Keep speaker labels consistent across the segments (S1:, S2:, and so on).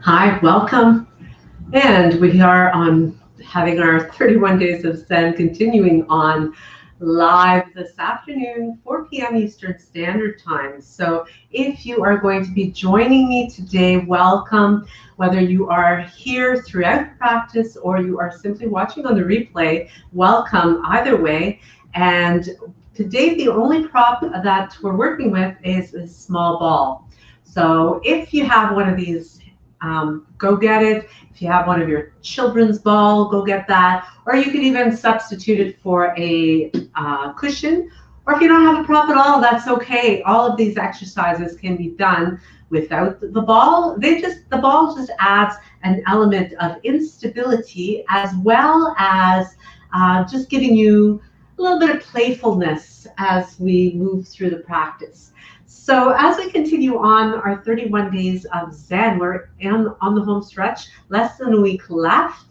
S1: Hi, welcome. And we are on having our 31 Days of Zen continuing on live this afternoon, 4 p.m. Eastern Standard Time. So if you are going to be joining me today, welcome. Whether you are here throughout the practice or you are simply watching on the replay, welcome either way. And today the only prop that we're working with is a small ball. So if you have one of these, go get it. If you have one of your children's ball, go get that. Or you could even substitute it for a cushion. Or if you don't have a prop at all, that's okay. All of these exercises can be done without the ball. The ball just adds an element of instability as well as just giving you a little bit of playfulness as we move through the practice. So as we continue on our 31 days of Zen, we're on the home stretch, less than a week left,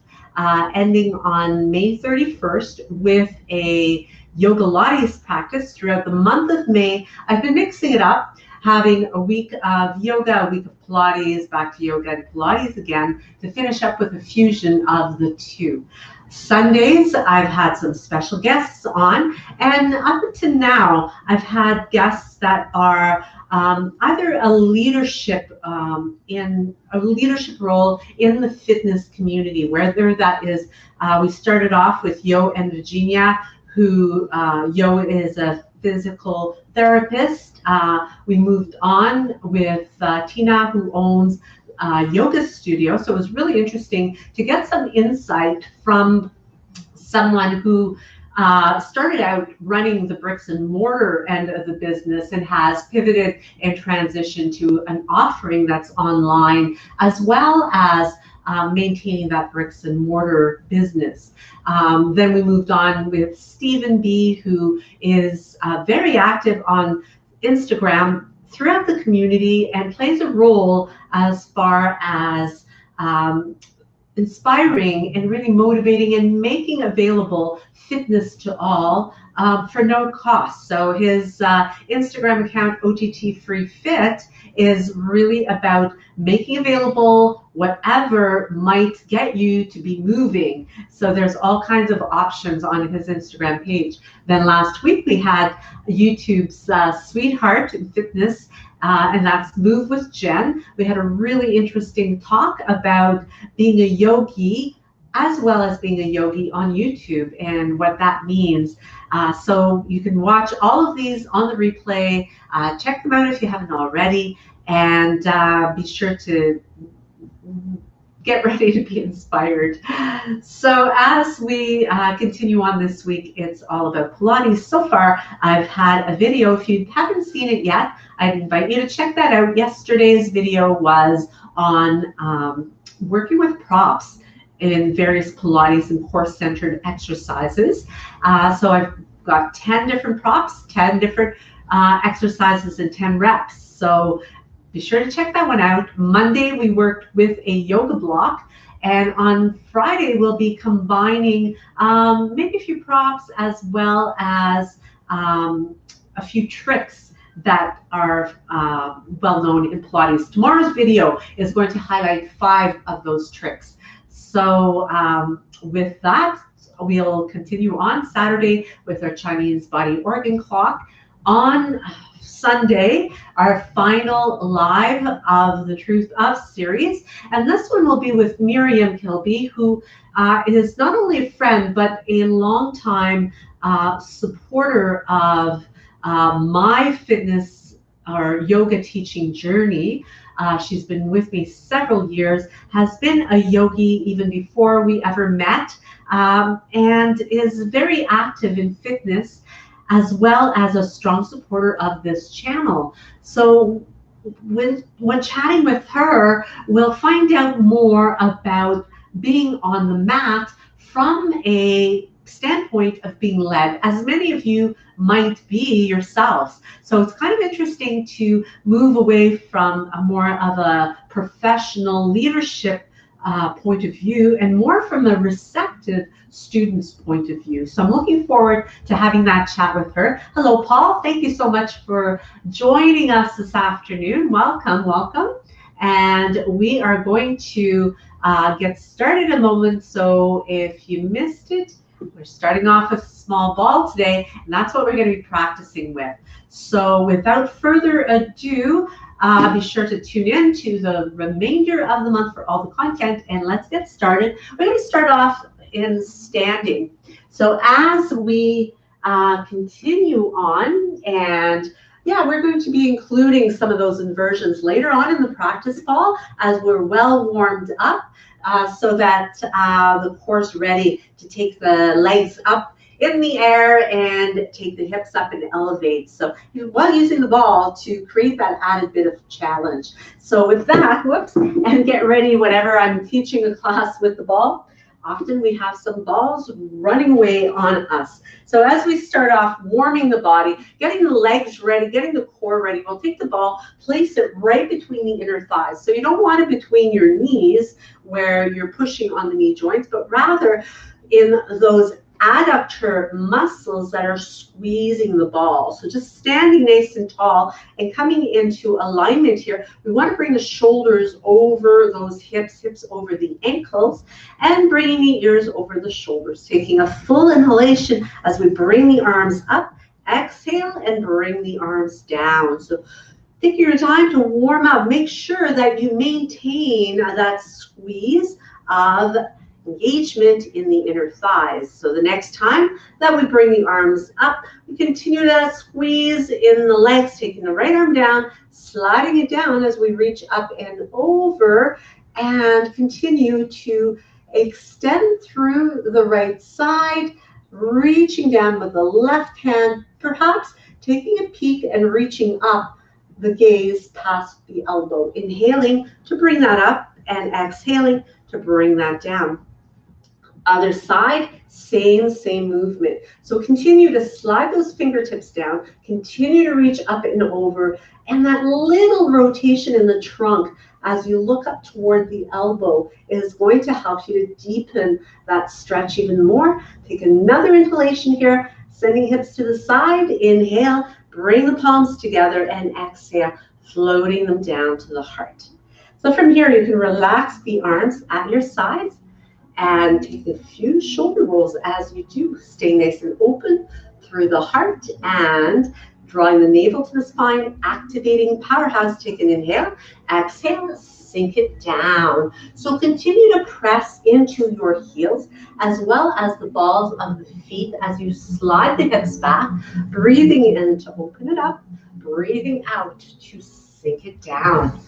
S1: ending on May 31st with a yoga Pilates practice throughout the month of May. I've been mixing it up, having a week of yoga, a week of Pilates, back to yoga and Pilates again, to finish up with a fusion of the two. Sundays, I've had some special guests on, and up to now, I've had guests that are either a leadership in a leadership role in the fitness community, whether that is, we started off with Yo and Virginia, who Yo is a physical therapist. We moved on with Tina, who owns yoga studio. So it was really interesting to get some insight from someone who started out running the bricks and mortar end of the business and has pivoted and transitioned to an offering that's online, as well as maintaining that bricks and mortar business. Then we moved on with Stephen B., who is very active on Instagram throughout the community and plays a role as far as inspiring and really motivating and making available fitness to all for no cost. So his Instagram account, OTT Free Fit, is really about making available whatever might get you to be moving. So there's all kinds of options on his Instagram page. Then last week we had YouTube's Sweetheart in Fitness, and that's Move with Jen. We had a really interesting talk about being a yogi as well as being a yogi on YouTube and what that means. So you can watch all of these on the replay. Check them out if you haven't already, and be sure to get ready to be inspired. So as we continue on this week, it's all about Pilates. So far, I've had a video. If you haven't seen it yet, I'd invite you to check that out. Yesterday's video was on working with props in various Pilates and core-centered exercises. So I've got 10 different props, 10 different exercises, and 10 reps. So be sure to check that one out. Monday, we worked with a yoga block. And on Friday, we'll be combining maybe a few props as well as a few tricks that are well known in Pilates. Tomorrow's video is going to highlight 5 of those tricks. So with that, we'll continue on Saturday with our Chinese body organ clock. On Sunday, our final live of the Truth of series. And this one will be with Miriam Kilby, who is not only a friend, but a longtime supporter of my fitness or yoga teaching journey. She's been with me several years, has been a yogi even before we ever met, and is very active in fitness, as well as a strong supporter of this channel. So when chatting with her, we'll find out more about being on the mat from a standpoint of being led, as many of you might be yourselves. So it's kind of interesting to move away from a more of a professional leadership point of view and more from a receptive student's point of view. So I'm looking forward to having that chat with her. Hello, Paul. Thank you so much for joining us this afternoon. Welcome, welcome. and we are going to get started in a moment. So if you missed it, we're starting off with a small ball today, and that's what we're going to be practicing with. So without further ado, be sure to tune in to the remainder of the month for all the content, and let's get started. We're going to start off in standing. So as we continue on, and yeah, we're going to be including some of those inversions later on in the practice ball as we're well warmed up, so that the core's ready to take the legs up in the air and take the hips up and elevate. So while using the ball to create that added bit of challenge. So with that, whoops, and get ready whenever I'm teaching a class with the ball. Often we have some balls running away on us. So as we start off warming the body, getting the legs ready, getting the core ready, we'll take the ball, place it right between the inner thighs. So you don't want it between your knees where you're pushing on the knee joints, but rather in those adductor muscles that are squeezing the ball. So just standing nice and tall and coming into alignment here. We want to bring the shoulders over those hips, hips over the ankles, and bringing the ears over the shoulders. Taking a full inhalation as we bring the arms up, exhale, and bring the arms down. So take your time to warm up. Make sure that you maintain that squeeze of engagement in the inner thighs. So the next time that we bring the arms up, we continue that squeeze in the legs, taking the right arm down, sliding it down as we reach up and over, and continue to extend through the right side, reaching down with the left hand, perhaps taking a peek and reaching up the gaze past the elbow. Inhaling to bring that up and exhaling to bring that down. Other side, same movement. So continue to slide those fingertips down, continue to reach up and over, and that little rotation in the trunk as you look up toward the elbow is going to help you to deepen that stretch even more. Take another inhalation here, sending hips to the side. Inhale, bring the palms together, and exhale, floating them down to the heart. So from here, you can relax the arms at your sides and take a few shoulder rolls as you do. Stay nice and open through the heart and drawing the navel to the spine, activating powerhouse. Take an inhale, exhale, sink it down. So continue to press into your heels as well as the balls of the feet as you slide the hips back, breathing in to open it up, breathing out to sink it down.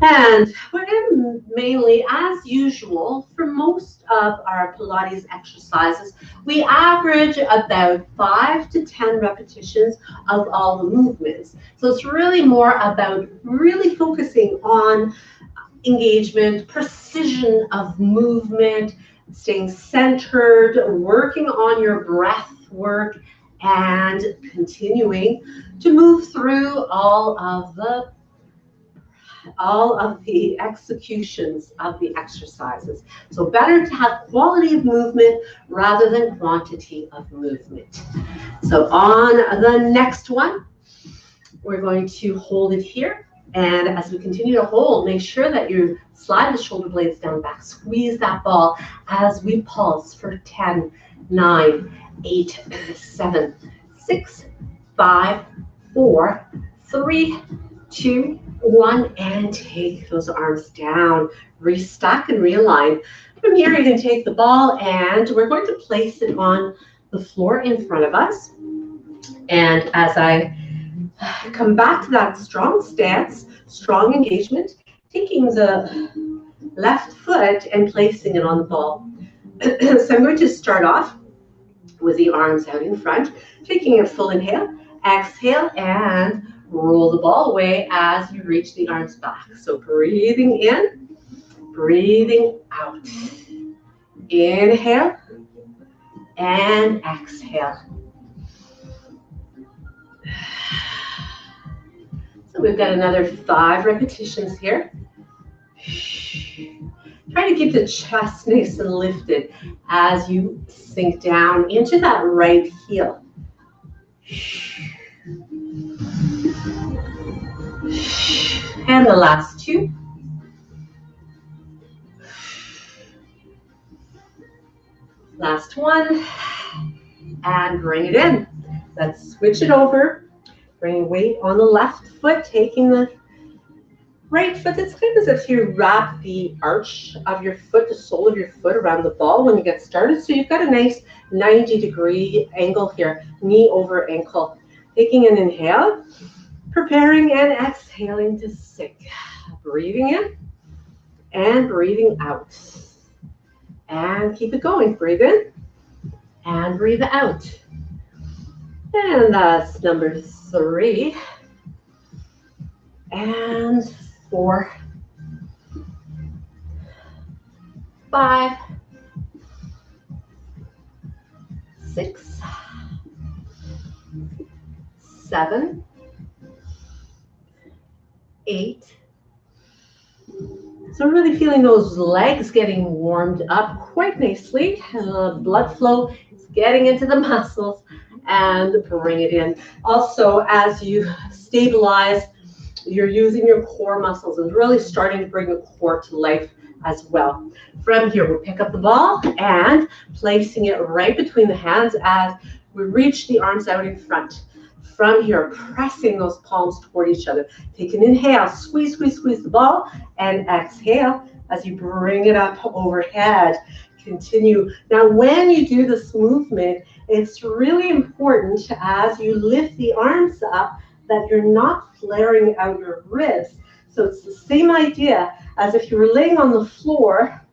S1: And we're going to mainly, as usual, for most of our Pilates exercises, we average about 5 to 10 repetitions of all the movements. So it's really more about really focusing on engagement, precision of movement, staying centered, working on your breath work, and continuing to move through all of the executions of the exercises. So better to have quality of movement rather than quantity of movement. So on the next one, we're going to hold it here. And as we continue to hold, make sure that you slide the shoulder blades down back. Squeeze that ball as we pulse for 10, 9, 8, 7, 6, 5, 4, 3, 2, 1, and take those arms down. Restack and realign. From here, you can take the ball and we're going to place it on the floor in front of us. And as I come back to that strong stance, strong engagement, taking the left foot and placing it on the ball. So I'm going to start off with the arms out in front, taking a full inhale, exhale, and roll the ball away as you reach the arms back. So breathing in, breathing out. Inhale and exhale. So we've got another 5 repetitions here. Try to keep the chest nice and lifted as you sink down into that right heel. And the last two. Last one. And bring it in. Let's switch it over. Bring weight on the left foot, taking the right foot. It's kind of as if you wrap the arch of your foot, the sole of your foot around the ball when you get started. So you've got a nice 90-degree angle here, knee over ankle. Taking an inhale, preparing and exhaling to sink. Breathing in and breathing out. And keep it going. Breathe in and breathe out. And that's number 3. And 4, 5, 6, 7, 8. So really feeling those legs getting warmed up quite nicely. Blood flow is getting into the muscles, and bring it in. Also, as you stabilize, you're using your core muscles and really starting to bring the core to life as well. From here, we'll pick up the ball and placing it right between the hands as we reach the arms out in front. From here, pressing those palms toward each other. Take an inhale, squeeze, squeeze, squeeze the ball, and exhale as you bring it up overhead. Continue. Now, when you do this movement, it's really important as you lift the arms up that you're not flaring out your ribs. So it's the same idea as if you were laying on the floor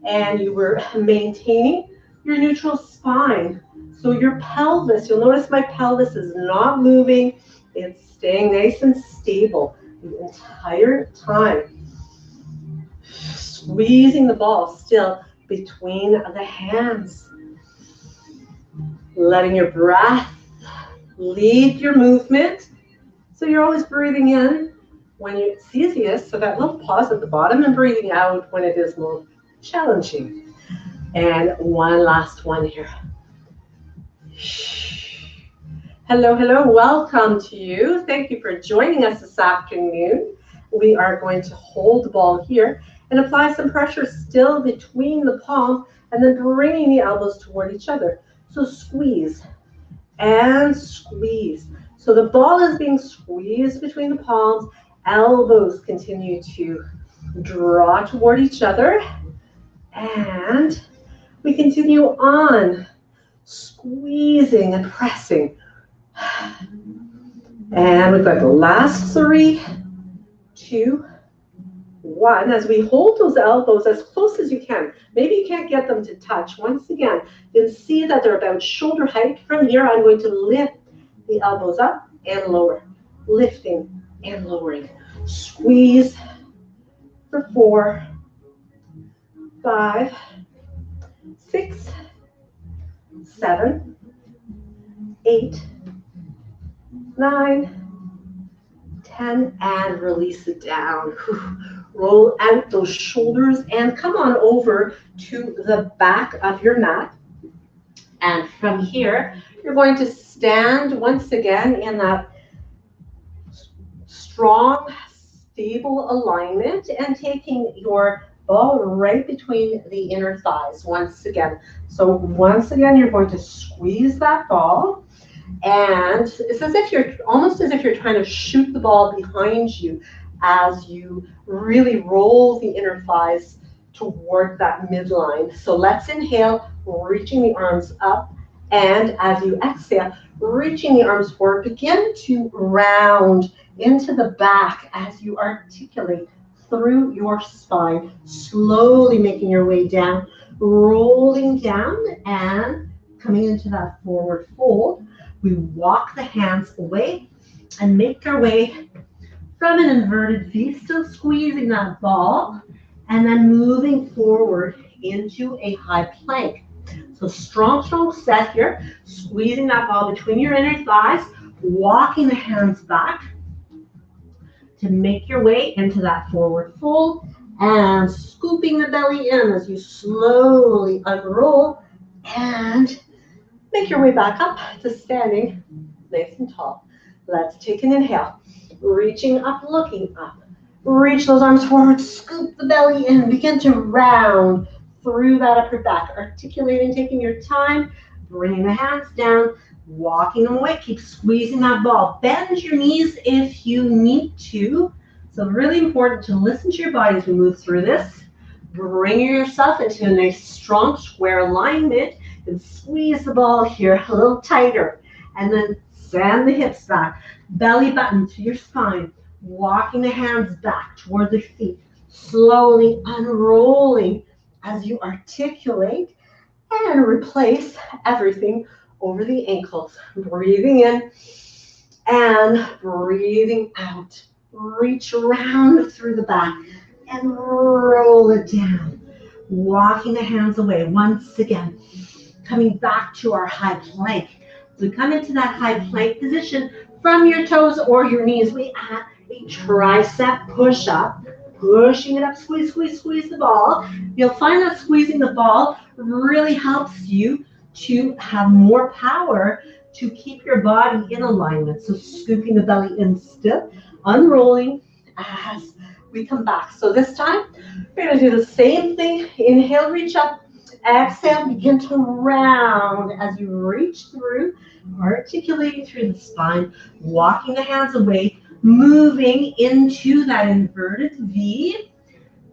S1: and you were maintaining your neutral spine. So your pelvis, you'll notice my pelvis is not moving. It's staying nice and stable the entire time. Squeezing the ball still between the hands. Letting your breath lead your movement. So you're always breathing in when it's easiest, so that little pause at the bottom, and breathing out when it is more challenging. And one last one here. Hello, hello, welcome to you. Thank you for joining us this afternoon. We are going to hold the ball here and apply some pressure still between the palm and then bringing the elbows toward each other. So squeeze and squeeze. So the ball is being squeezed between the palms, elbows continue to draw toward each other, and we continue on, squeezing and pressing. And we've got the last 3, 2, 1. As we hold those elbows as close as you can. Maybe you can't get them to touch. Once again, you'll see that they're about shoulder height. From here, I'm going to lift the elbows up and lower, lifting and lowering. Squeeze for 4, 5, 6, 7, 8, 9, 10, and release it down. Roll out those shoulders and come on over to the back of your mat. And from here, you're going to stand once again in that strong, stable alignment and taking your ball right between the inner thighs once again. So once again, you're going to squeeze that ball. And it's as if you're almost as if you're trying to shoot the ball behind you as you really roll the inner thighs toward that midline. So let's inhale, reaching the arms up. And as you exhale, reaching the arms forward, begin to round into the back as you articulate through your spine, slowly making your way down, rolling down and coming into that forward fold. We walk the hands away and make our way from an inverted V, still squeezing that ball, and then moving forward into a high plank. So strong, strong set here, squeezing that ball between your inner thighs, walking the hands back to make your way into that forward fold, and scooping the belly in as you slowly unroll and make your way back up to standing nice and tall. Let's take an inhale, reaching up, looking up,
S2: Reach those arms forward, scoop the belly in, begin to round through that upper back, articulating, taking your time, bringing the hands down, walking them away, keep squeezing that ball. Bend your knees if you need to. So really important to listen to your body as we move through this. Bring yourself into a nice strong square alignment and squeeze the ball here a little tighter. And then send the hips back, belly button to your spine, walking the hands back toward the feet, slowly unrolling as you articulate and replace everything over the ankles. Breathing in and breathing out. Reach around through the back and roll it down. Walking the hands away once again. Coming back to our high plank. So we come into that high plank position from your toes or your knees. We add a tricep push-up. Pushing it up, squeeze, squeeze, squeeze the ball. You'll find that squeezing the ball really helps you to have more power to keep your body in alignment. So scooping the belly in still, unrolling as we come back. So this time, we're going to do the same thing. Inhale, reach up. Exhale, begin to round as you reach through, articulating through the spine, walking the hands away, moving into that inverted V.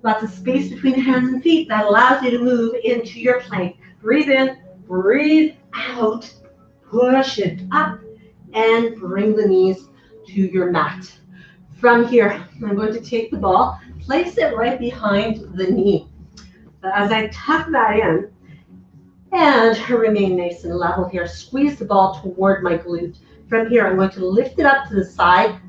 S2: Lots of space between the hands and feet. That allows you to move into your plank. Breathe in, breathe out, push it up, and bring the knees to your mat. From here, I'm going to take the ball, place it right behind the knee. As I tuck that in and remain nice and level here, squeeze the ball toward my glute. From here, I'm going to lift it up to the side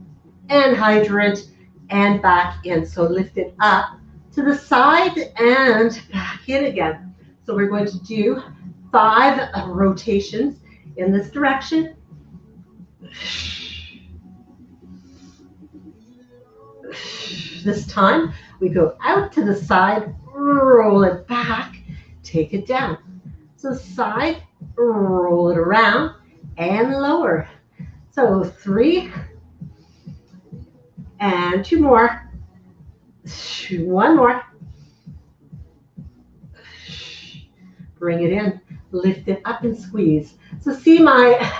S2: and hydrant and back in. So lift it up to the side and back in again. So we're going to do 5 rotations in this direction. This time, we go out to the side, roll it back, take it down. So side, roll it around, and lower. So 3, and 2 more. 1 more. Bring it in, lift it up and squeeze. So see, my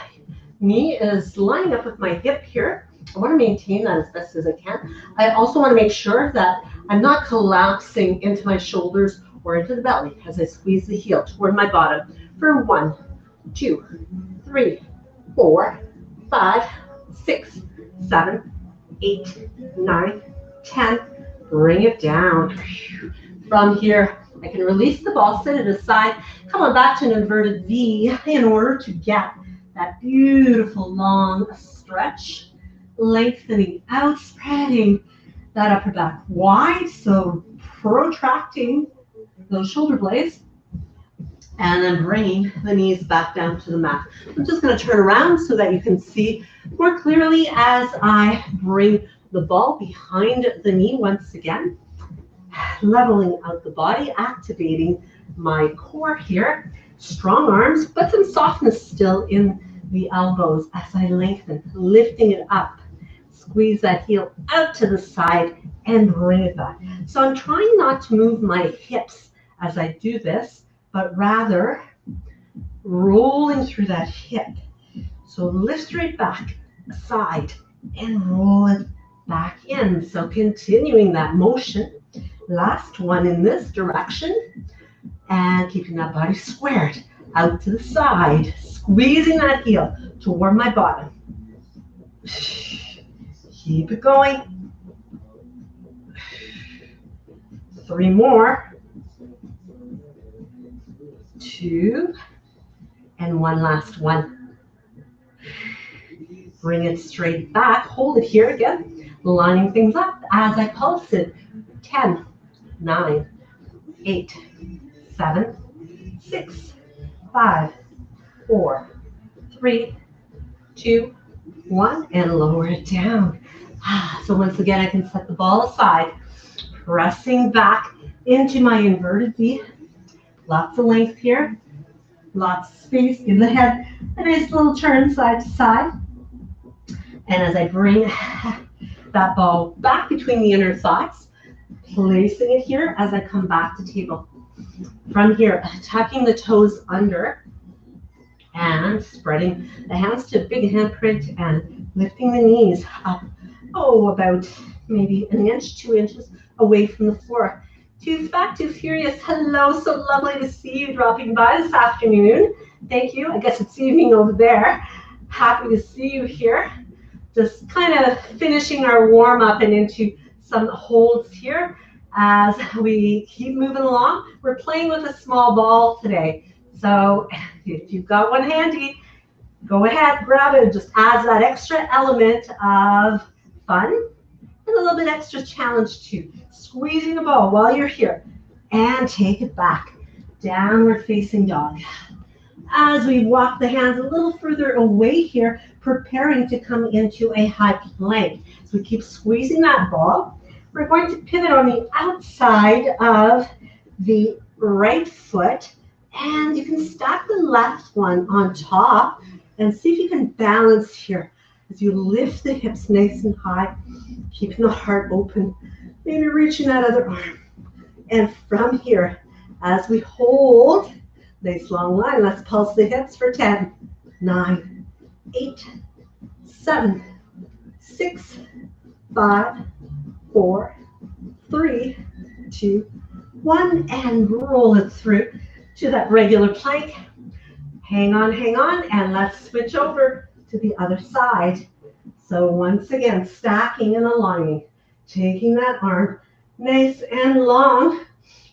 S2: knee is lining up with my hip here. I want to maintain that as best as I can. I also want to make sure that I'm not collapsing into my shoulders or into the belly as I squeeze the heel toward my bottom for 1, 2, 3, 4, 5, 6, 7, 8, 9, 10. Bring it down. From here, I can release the ball, set it aside, come on back to an inverted V in order to get that beautiful long stretch. Lengthening out, spreading that upper back wide, so protracting those shoulder blades, and then bringing the knees back down to the mat. I'm just going to turn around so that you can see more clearly as I bring the ball behind the knee once again, leveling out the body, activating my core here. Strong arms, but some softness still in the elbows as I lengthen, lifting it up. Squeeze that heel out to the side and bring it back. So I'm trying not to move my hips as I do this, but rather rolling through that hip. So lift straight back, side, and roll it back in. So continuing that motion. Last one in this direction. And keeping that body squared out to the side. Squeezing that heel toward my bottom. Keep it going. 3 more. 2. And 1 last one. Bring it straight back. Hold it here again. Lining things up as I pulse it. 10, 9, 8, 7, 6, 5, 4, 3, 2, 1, and lower it down. So once again, I can set the ball aside, pressing back into my inverted V. Lots of length here, lots of space. Give the head a nice little turn side to side. And as I bring
S1: that ball back between the inner thighs, placing it here as I come back to table. From here, tucking the toes under and spreading the hands to a big handprint and lifting the knees up, about maybe an inch, 2 inches away from the floor. Tooth Fat, Tooth Furious, hello, so lovely to see you dropping by this afternoon. Thank you. I guess it's evening over there. Happy to see you here. Just kind of finishing our warm up and into some holds here as we keep moving along. We're playing with a small ball today. So if you've got one handy, go ahead, grab it. It just adds that extra element of fun and a little bit extra challenge too. Squeezing the ball while you're here and take it back. Downward facing dog. As we walk the hands a little further away here, preparing to come into a high plank. So we keep squeezing that ball. We're going to pivot on the outside of the right foot, and you can stack the left one on top and see if you can balance here as you lift the hips nice and high, keeping the heart open, maybe reaching that other arm. And from here, as we hold, nice long line, let's pulse the hips for 10, 9, 8, 7, 6, 5, 4, 3, 2, 1, and roll it through to that regular plank. Hang on, and let's switch over to the other side. So once again, stacking and aligning, taking that arm nice and long,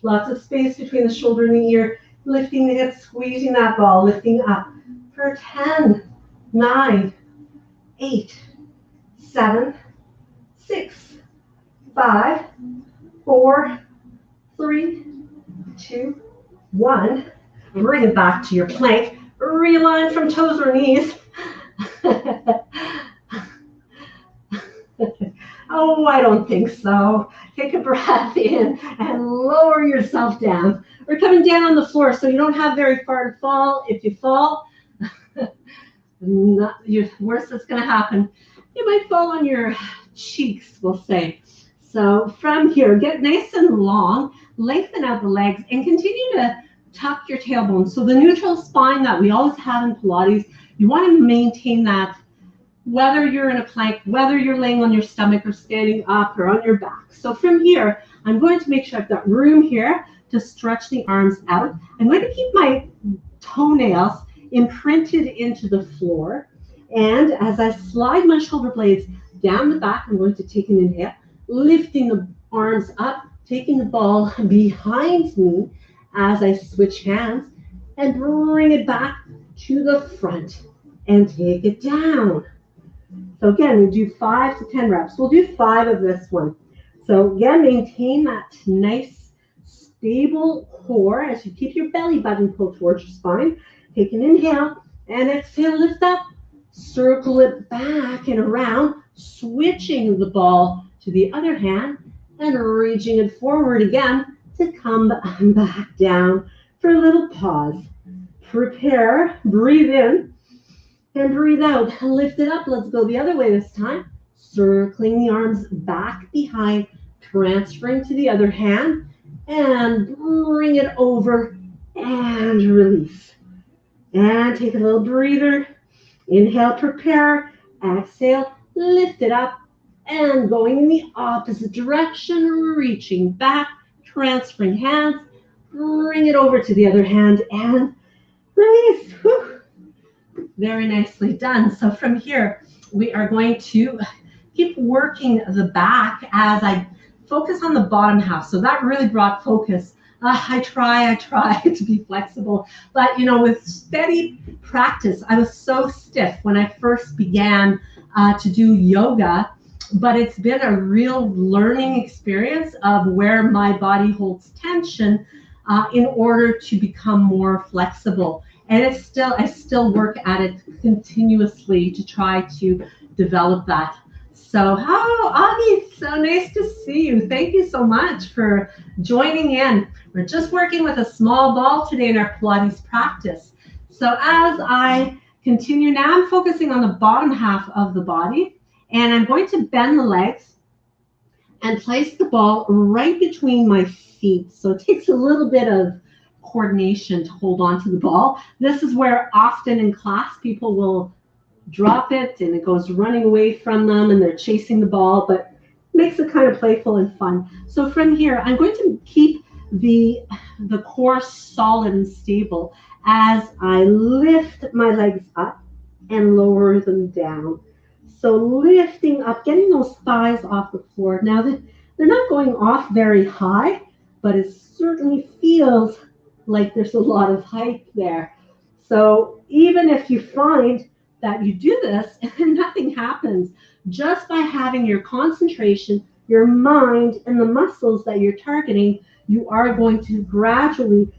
S1: lots of space between the shoulder and the ear, lifting the hips, squeezing that ball, lifting up for 10, 9, 8, 7, 6, 5, 4, 3, 2, 1. Bring it back to your plank. Realign from toes or knees. Oh, I don't think so. Take a breath in and lower yourself down. We're coming down on the floor, so you don't have very far to fall. If you fall, worst that's going to happen, you might fall on your cheeks, we'll say. So from here, get nice and long, lengthen out the legs, and continue to tuck your tailbone. So the neutral spine that we always have in Pilates, you want to maintain that whether you're in a plank, whether you're laying on your stomach or standing up or on your back. So from here, I'm going to make sure I've got room here to stretch the arms out. I'm going to keep my toenails imprinted into the floor. And as I slide my shoulder blades down the back, I'm going to take an inhale, lifting the arms up, taking the ball behind me as I switch hands and bring it back to the front and take it down. So again, we do 5 to 10 reps. We'll do 5 of this one. So again, maintain that nice, stable core as you keep your belly button pulled towards your spine. Take an inhale and exhale, lift up, circle it back and around, switching the ball to the other hand and reaching it forward again to come back down for a little pause. Prepare, breathe in. And breathe out, lift it up. Let's go the other way this time. Circling the arms back behind, transferring to the other hand, and bring it over and release. And take a little breather. Inhale, prepare. Exhale, lift it up. And going in the opposite direction, reaching back, transferring hands, bring it over to the other hand, and release. Whew. Very nicely done. So from here, we are going to keep working the back as I focus on the bottom half. So that really brought focus. I try to be flexible. But, with steady practice, I was so stiff when I first began to do yoga. But it's been a real learning experience of where my body holds tension in order to become more flexible. And I still work at it continuously to try to develop that. So, Augie, so nice to see you. Thank you so much for joining in. We're just working with a small ball today in our Pilates practice. So as I continue now, I'm focusing on the bottom half of the body.
S2: And I'm going to bend the legs and place the ball right between my feet. So it takes a little bit of coordination to hold on to the ball. This is where often in class people will drop it and it goes running away from them and they're chasing the ball, but makes it kind of playful and fun. So from here, I'm going to keep the core solid and stable as I lift my legs up and lower them down. So lifting up, getting those thighs off the floor. Now they're not going off very high, but it certainly feels like there's a lot of height there. So even if you find that you do this and nothing happens, just by having your concentration, your mind, and the muscles that you're targeting, you are going to gradually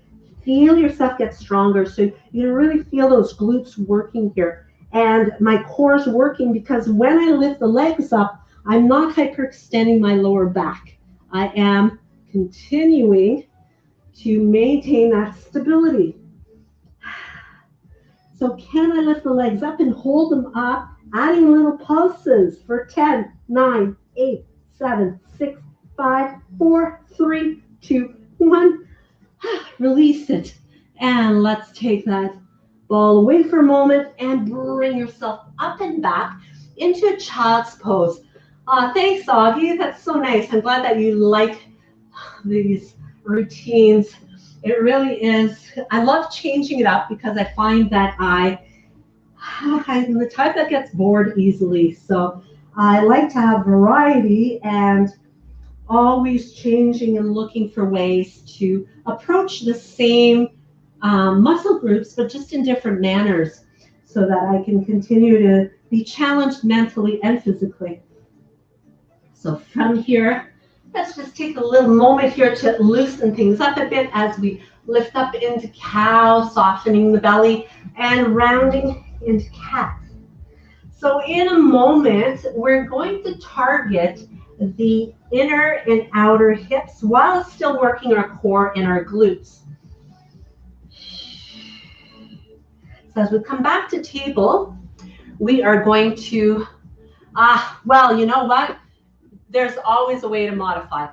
S2: feel yourself get stronger. So you really feel those glutes working here. And my core is working because when I lift the legs up, I'm not hyperextending my lower back. I am continuing to maintain that stability. So can I lift the legs up and hold them up, adding little pulses for 10, 9, 8, 7, 6, 5, 4, 3, 2, 1. Release it. And let's take that ball away for a moment and bring yourself up and back into a child's pose. Thanks, Augie. That's so nice. I'm glad that you like these routines. It really is. I love changing it up because I find that I'm the type that gets bored easily. So I like to have variety and always changing and looking for ways to approach the same muscle groups, but just in different manners so that I can continue to be challenged mentally and physically. So from here, let's just take a little moment here to loosen things up a bit as we lift up into cow, softening the belly, and rounding into cat. So in a moment, we're going to target the inner and outer hips while still working our core and our glutes. So as we come back to table, we are going to, well, you know what? There's always a way to modify.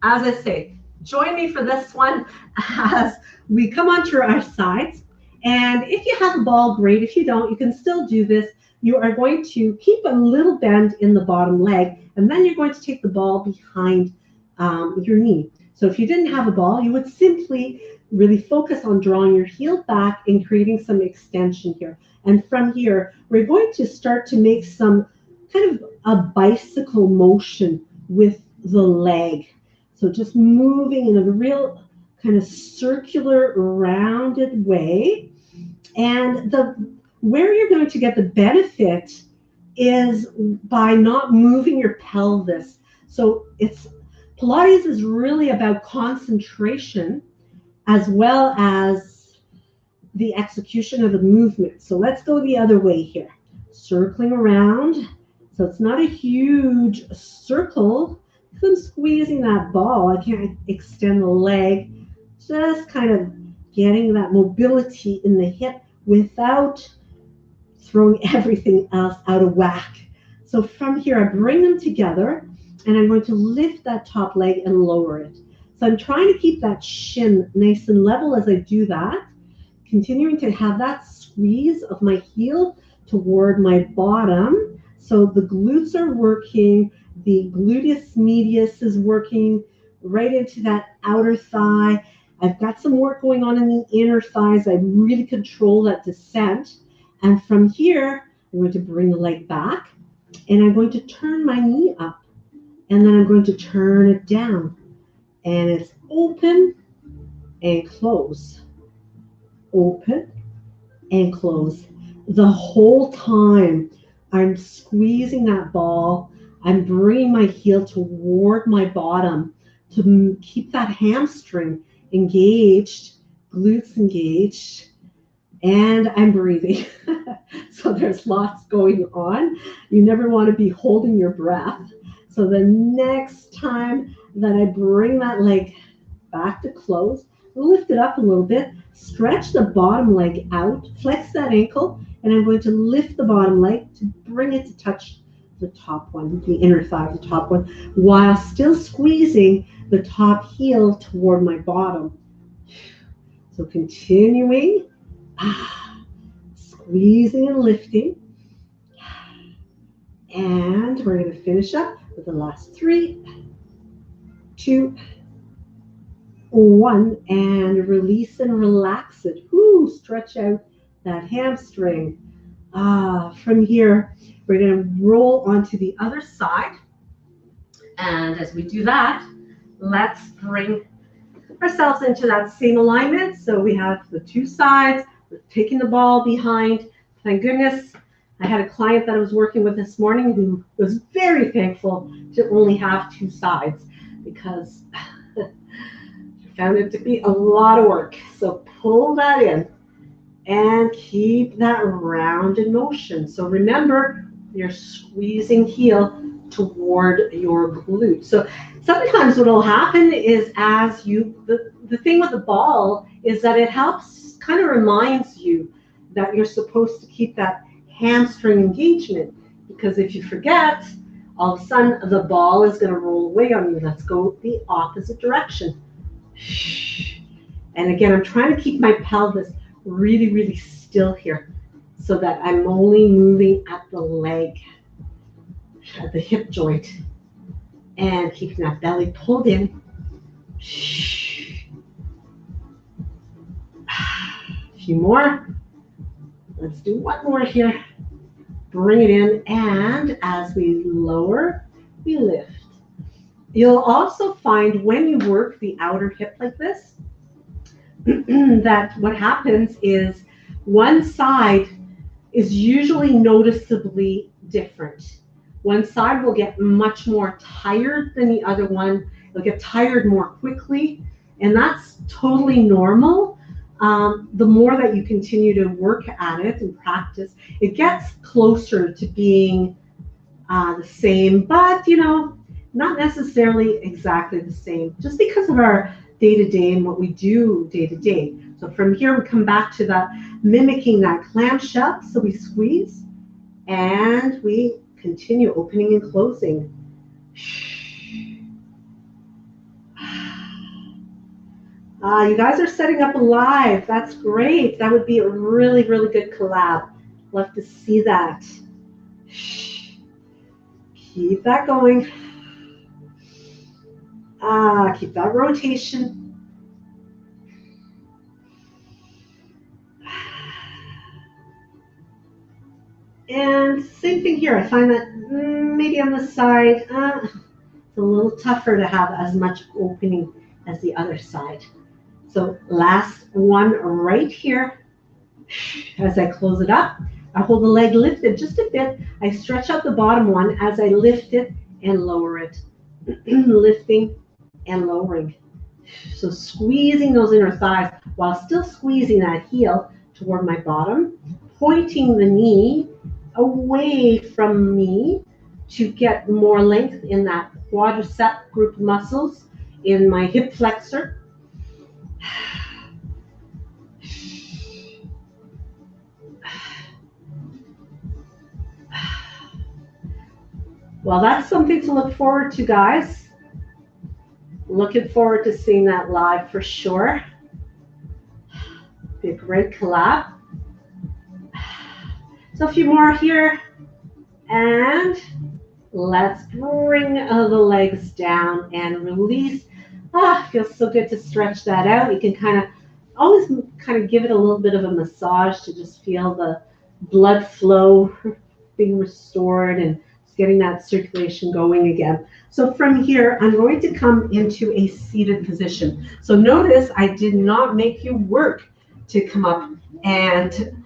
S2: As I say, join me for this one as we come onto our sides. And if you have a ball, great. If you don't, you can still do this. You are going to keep a little bend in the bottom leg, and then you're going to take the ball behind your knee. So if you didn't have a ball, you would simply really focus on drawing your heel back and creating some extension here. And from here, we're going to start to make some kind of a bicycle motion with the leg. So just moving in a real kind of circular, rounded way. And where you're going to get the benefit is by not moving your pelvis. So Pilates is really about concentration as well as the execution of the movement. So let's go the other way here. Circling around. So it's not a huge circle. If I'm squeezing that ball, I can't extend the leg. Just kind of getting that mobility in the hip without throwing everything else out of whack. So from here, I bring them together and I'm going to lift that top leg and lower it. So I'm trying to keep that shin nice and level as I do that, continuing to have that squeeze of my heel toward my bottom. So the glutes are working, the gluteus medius is working right into that outer thigh. I've got some work going on in the inner thighs. I really control that descent. And from here, I'm going to bring the leg back and I'm going to turn my knee up and then I'm going to turn it down. And it's open and close, open and close. The whole time I'm squeezing that ball, I'm bringing my heel toward my bottom to keep that hamstring engaged, glutes engaged, and I'm breathing. So there's lots going on. You never want to be holding your breath. So the next time that I bring that leg back to close, lift it up a little bit, stretch the bottom leg out, flex that ankle, and I'm going to lift the bottom leg to bring it to touch the top one, the inner thigh, the top one, while still squeezing the top heel toward my bottom. So continuing, squeezing and lifting. And we're going to finish up with the last 3, 2, 1, and release and relax it. Ooh, stretch out that hamstring. From here, we're going to roll onto the other side. And as we do that, let's bring ourselves into that same alignment. So we have the 2 sides, we're taking the ball behind. Thank goodness I had a client that I was working with this morning who was very thankful to only have 2 sides because I found it to be a lot of work. So pull that in and keep that round in motion. So remember, you're squeezing heel toward your glute. So sometimes what will happen is as you, the thing with the ball is that it helps, kind of reminds you that you're supposed to keep that hamstring engagement, because if you forget, all of a sudden the ball is going to roll away on you. Let's go the opposite direction. And again, I'm trying to keep my pelvis really, really still here so that I'm only moving at the leg, at the hip joint, and keeping that belly pulled in. A few more. Let's do one more here. Bring it in, and as we lower, we lift. You'll also find when you work the outer hip like this, that what happens is one side is usually noticeably different. One side will get much more tired than the other one. It'll get tired more quickly, and that's totally normal. The more that you continue to work at it and practice, it gets closer to being the same, but not necessarily exactly the same, just because of our day-to-day and what we do day-to-day. So from here, we come back to that, mimicking that clamshell. So we squeeze, and we continue opening and closing. You guys are setting up live. That's great. That would be a really, really good collab. Love to see that. Keep that going. Keep that rotation. And same thing here. I find that maybe on the side, it's a little tougher to have as much opening as the other side. So last one right here. As I close it up, I hold the leg lifted just a bit. I stretch out the bottom one as I lift it and lower it. Lifting and lowering. So squeezing those inner thighs while still squeezing that heel toward my bottom, pointing the knee away from me to get more length in that quadricep group of muscles in my hip flexor. Well, that's something to look forward to, guys. Looking forward to seeing that live for sure. Be a great collab. So a few more here. And let's bring the legs down and release. Feels so good to stretch that out. You can always give it a little bit of a massage to just feel the blood flow being restored and getting that circulation going again. So from here, I'm going to come into a seated position. So notice I did not make you work to come up. And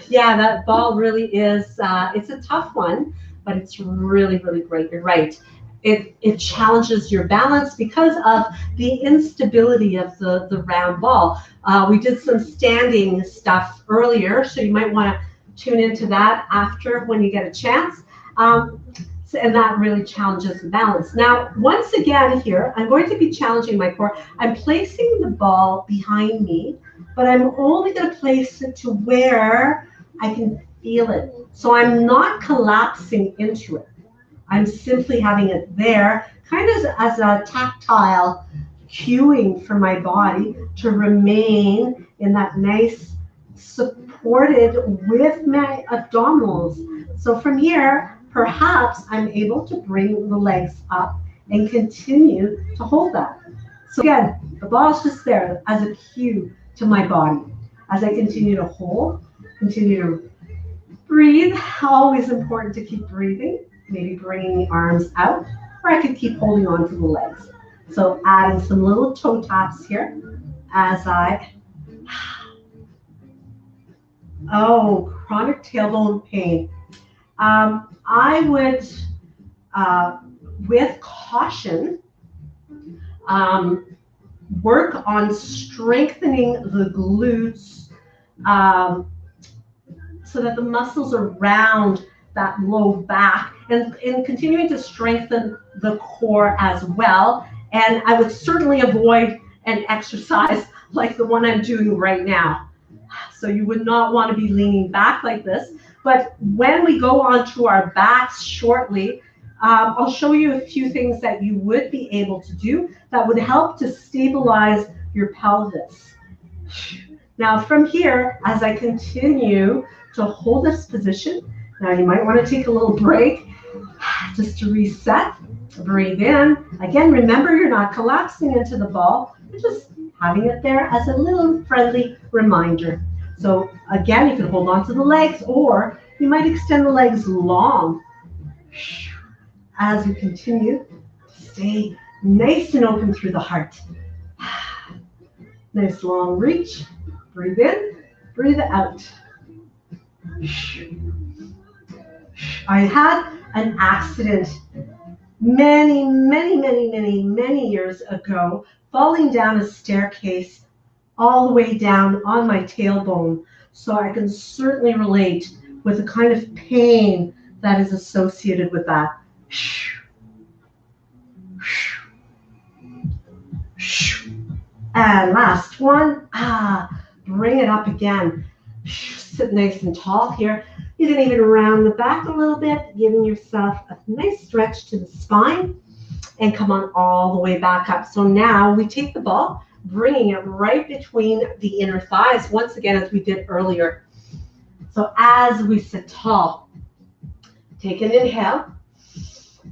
S2: yeah, that ball really is, it's a tough one, but it's really, really great. You're right. It challenges your balance because of the instability of the round ball. We did some standing stuff earlier, so you might want to tune into that after when you get a chance. And that really challenges the balance. Now, once again here, I'm going to be challenging my core. I'm placing the ball behind me, but I'm only going to place it to where I can feel it. So I'm not collapsing into it. I'm simply having it there, kind of as a tactile cueing for my body to remain in that nice supported with my abdominals. So from here, perhaps I'm able to bring the legs up and continue to hold that. So again, the ball's just there as a cue to my body. As I continue to hold, continue to breathe. Always important to keep breathing. Maybe bringing the arms out, or I could keep holding on to the legs. So adding some little toe taps here as I, chronic tailbone pain. I would, with caution, work on strengthening the glutes so that the muscles around that low back and continuing to strengthen the core as well. And I would certainly avoid an exercise like the one I'm doing right now. So you would not want to be leaning back like this. But when we go on to our backs shortly, I'll show you a few things that you would be able to do that would help to stabilize your pelvis. Now from here, as I continue to hold this position, now you might want to take a little break just to reset. Breathe in. Again, remember you're not collapsing into the ball. You're just having it there as a little friendly reminder. So again, you can hold on to the legs, or you might extend the legs long as you continue to stay nice and open through the heart. Nice long reach. Breathe in, breathe out. I had an accident many years ago, falling down a staircase all the way down on my tailbone. So I can certainly relate with the kind of pain that is associated with that. And last one, bring it up again. Sit nice and tall here. You can even round the back a little bit, giving yourself a nice stretch to the spine, and come on all the way back up. So now we take the ball, bringing it right between the inner thighs, once again, as we did earlier. So as we sit tall, take an inhale,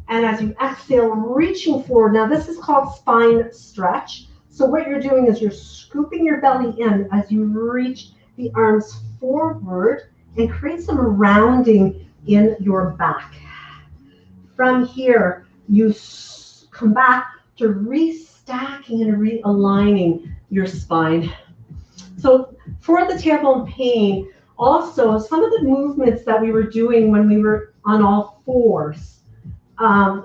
S2: and as you exhale, reaching forward. Now this is called spine stretch. So what you're doing is you're scooping your belly in as you reach the arms forward and create some rounding in your back. From here, you come back to restacking and realigning your spine. So for the tailbone pain, also some of the movements that we were doing when we were on all fours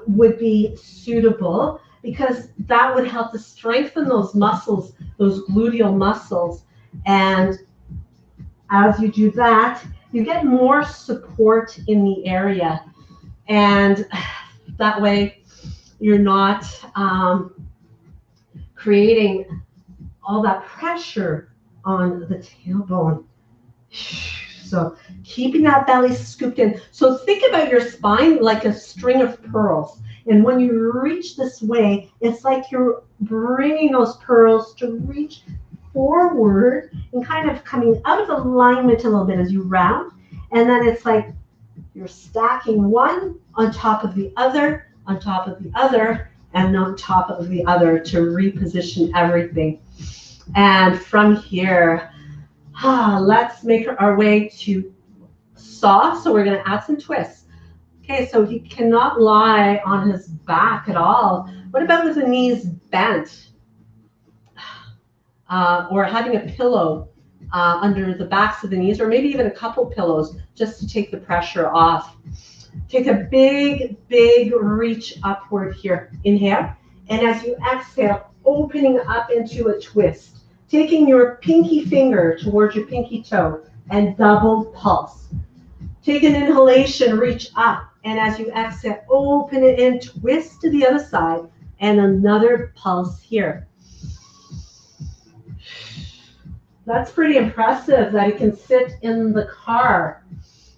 S2: would be suitable, because that would help to strengthen those muscles, those gluteal muscles. And as you do that, you get more support in the area. And that way you're not creating all that pressure on the tailbone. So keeping that belly scooped in. So think about your spine like a string of pearls. And when you reach this way, it's like you're bringing those pearls to reach forward and kind of coming out of alignment a little bit as you round. And then it's like you're stacking one on top of the other, on top of the other, and on top of the other to reposition everything. And from here, let's make our way to saw. So we're going to add some twists. Okay, so he cannot lie on his back at all. What about with the knees bent? Or having a pillow under the backs of the knees, or maybe even a couple pillows just to take the pressure off. Take a big reach upward here. Inhale. And as you exhale, opening up into a twist. Taking your pinky finger towards your pinky toe and double pulse. Take an inhalation, reach up. And as you exhale, open it in, twist to the other side, and another pulse here. That's pretty impressive that you can sit in the car,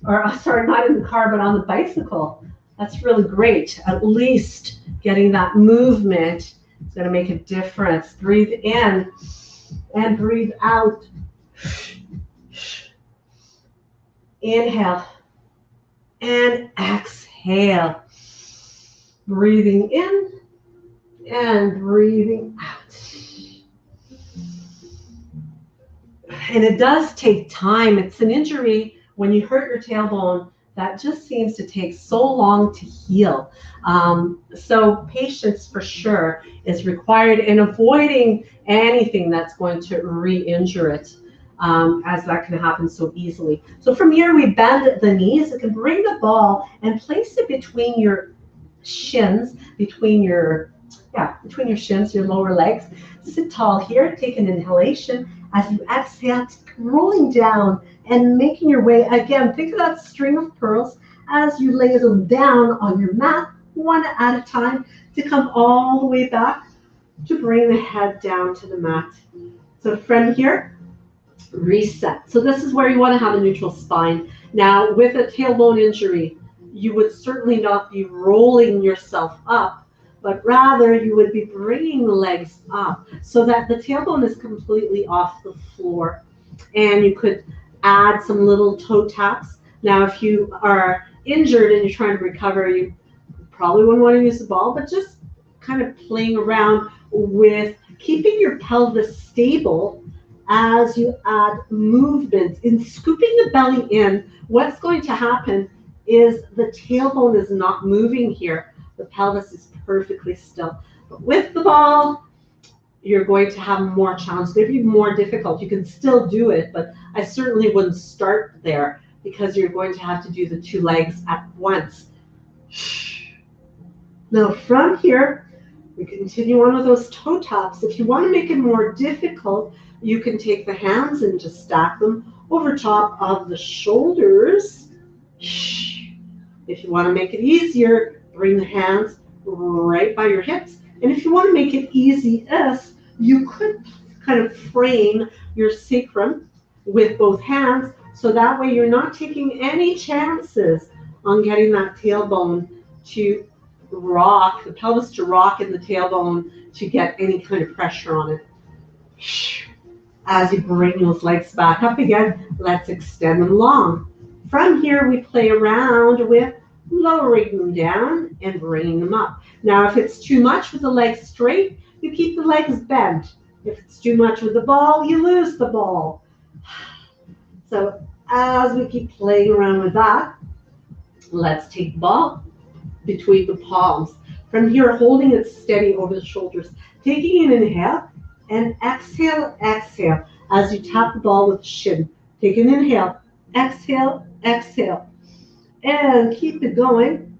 S2: or sorry, not in the car, but on the bicycle That's really great. At least getting that movement is going to make a difference. Breathe in and breathe out. Inhale and exhale. Breathing in and breathing out. And it does take time. It's an injury when you hurt your tailbone that just seems to take so long to heal. So patience for sure is required in avoiding anything that's going to re-injure it, as that can happen so easily. So from here, we bend the knees. You can bring the ball and place it between your shins, between your shins, your lower legs. Sit tall here. Take an inhalation. As you exhale, rolling down and making your way, again, think of that string of pearls as you lay them down on your mat, one at a time, to come all the way back to bring the head down to the mat. So from here, reset. So this is where you want to have a neutral spine. Now, with a tailbone injury, you would certainly not be rolling yourself up, but rather you would be bringing the legs up so that the tailbone is completely off the floor. And you could add some little toe taps. Now, if you are injured and you're trying to recover, you probably wouldn't want to use the ball, but just kind of playing around with keeping your pelvis stable as you add movement. In scooping the belly in, what's going to happen is the tailbone is not moving here. The pelvis is perfectly still. But with the ball, you're going to have more challenge. It's going to be more difficult. You can still do it, but I certainly wouldn't start there because you're going to have to do the two legs at once. Now from here, we continue on with those toe taps. If you want to make it more difficult, you can take the hands and just stack them over top of the shoulders. If you want to make it easier, bring the hands right by your hips. And if you want to make it easiest, you could kind of frame your sacrum with both hands, so that way you're not taking any chances on getting that tailbone to rock, the pelvis to rock and the tailbone to get any kind of pressure on it. As you bring those legs back up again, let's extend them long. From here, we play around with lowering them down and bringing them up. Now, if it's too much with the legs straight, you keep the legs bent. If it's too much with the ball, you lose the ball. So as we keep playing around with that, let's take the ball between the palms. From here, holding it steady over the shoulders, taking an inhale and exhale, exhale, as you tap the ball with the shin. Take an inhale, exhale, exhale, and keep it going.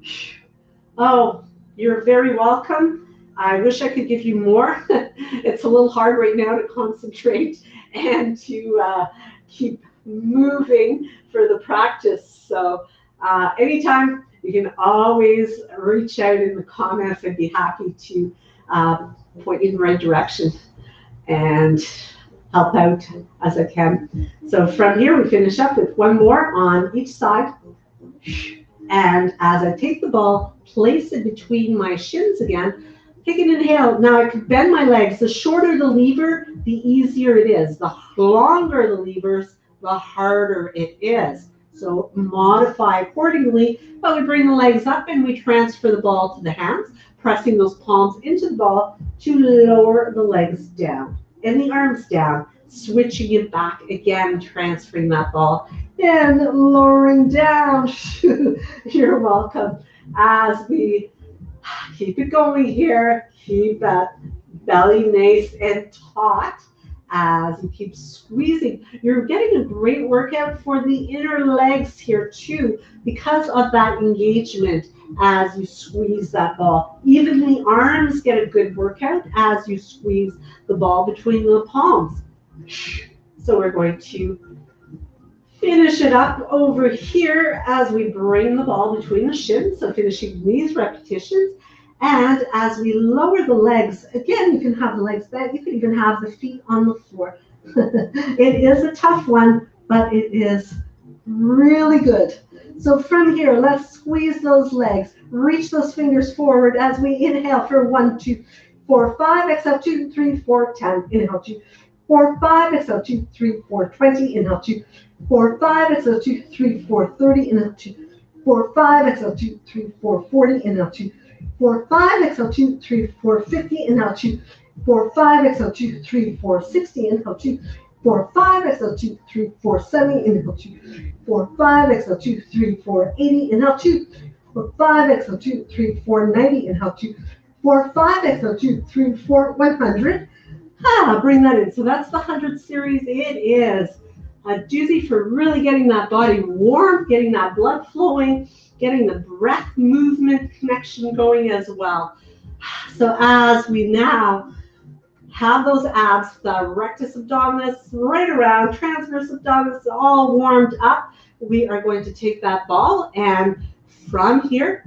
S2: Oh, you're very welcome. I wish I could give you more. It's a little hard right now to concentrate and to keep point for the practice. So anytime, you can always reach out in the comments. I'd be happy to point you in the right direction and help out as I can. So from here, we finish up with one more on each side. And as I take the ball, place it between my shins again. Take an inhale. Now I can bend my legs. The shorter the lever, the easier it is. The longer the levers, the harder it is. So modify accordingly, but we bring the legs up and we transfer the ball to the hands, pressing those palms into the ball to lower the legs down and the arms down, switching it back again, transferring that ball and lowering down. You're welcome. As we keep it going here, keep that belly nice and taut. As you keep squeezing, you're getting a great workout for the inner legs here too, because of that engagement as you squeeze that ball. Even the arms get a good workout as you squeeze the ball between the palms. So we're going to finish it up over here as we bring the ball between the shins. So finishing these repetitions. And as we lower the legs, again, you can have the legs bent. You can even have the feet on the floor. It is a tough one, but it is Really good. So from here, let's squeeze those legs. Reach those fingers forward as we inhale for 1, 2, 4, 5. Exhale, 2, 3, 4, 10. Inhale, 2, 4, 5. Exhale, 2, 3, 4, 20. Inhale, 2, 4, 5. Exhale, 2, 3, 4, 30. Inhale, 2, 4, 5. Exhale, 2, 3, 4, 40. Inhale, 2, 4, 5. Exhale, 2, 3, 4, 50. Inhale, 2, 4, 5. Exhale, 2, 3, 4, 60. Inhale, 2, 4, 5. Exhale, 2, 3, 4, 70. Inhale, 2, 4, 5. Exhale, 2, 3, 4, 80. Inhale, 2, 4, 5. Exhale, 2, 3, 4, 90. Inhale, 2, 4, 5. Exhale, 2, 3, 4, 100. Bring that in. So that's the 100 series. It is a doozy for really getting that body warm, getting that blood flowing, getting the breath movement connection going as well. So as we now have those abs, the rectus abdominis right around, transverse abdominis all warmed up, we are going to take that ball, and from here,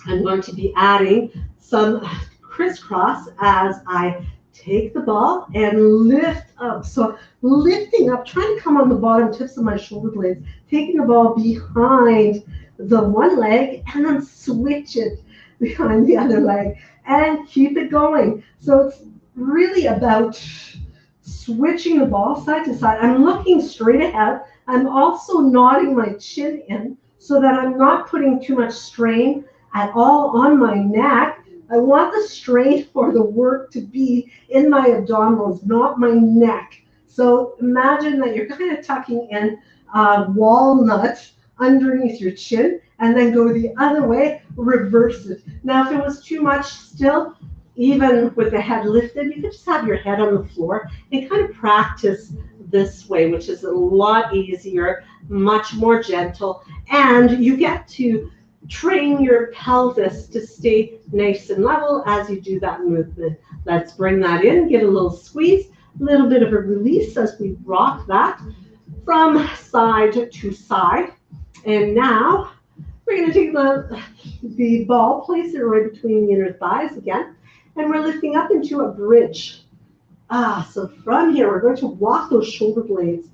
S2: I'm going to be adding some crisscross as I take the ball and lift up. So lifting up, trying to come on the bottom tips of my shoulder blades, taking the ball behind the one leg and then switch it behind the other leg and keep it going. So it's really about switching the ball side to side. I'm looking straight ahead. I'm also nodding my chin in so that I'm not putting too much strain at all on my neck. I want the strain or the work to be in my abdominals, not my neck. So imagine that you're kind of tucking in a walnut underneath your chin and then go the other way, reverse it. Now, if it was too much still, even with the head lifted, you could just have your head on the floor and kind of practice this way, which is a lot easier, much more gentle, and you get to train your pelvis to stay nice and level as you do that movement. Let's bring that in, give it a little squeeze, a little bit of a release as we rock that from side to side. And now we're going to take the ball, place it right between the inner thighs again, and we're lifting up into a bridge. So from here, we're going to walk those shoulder blades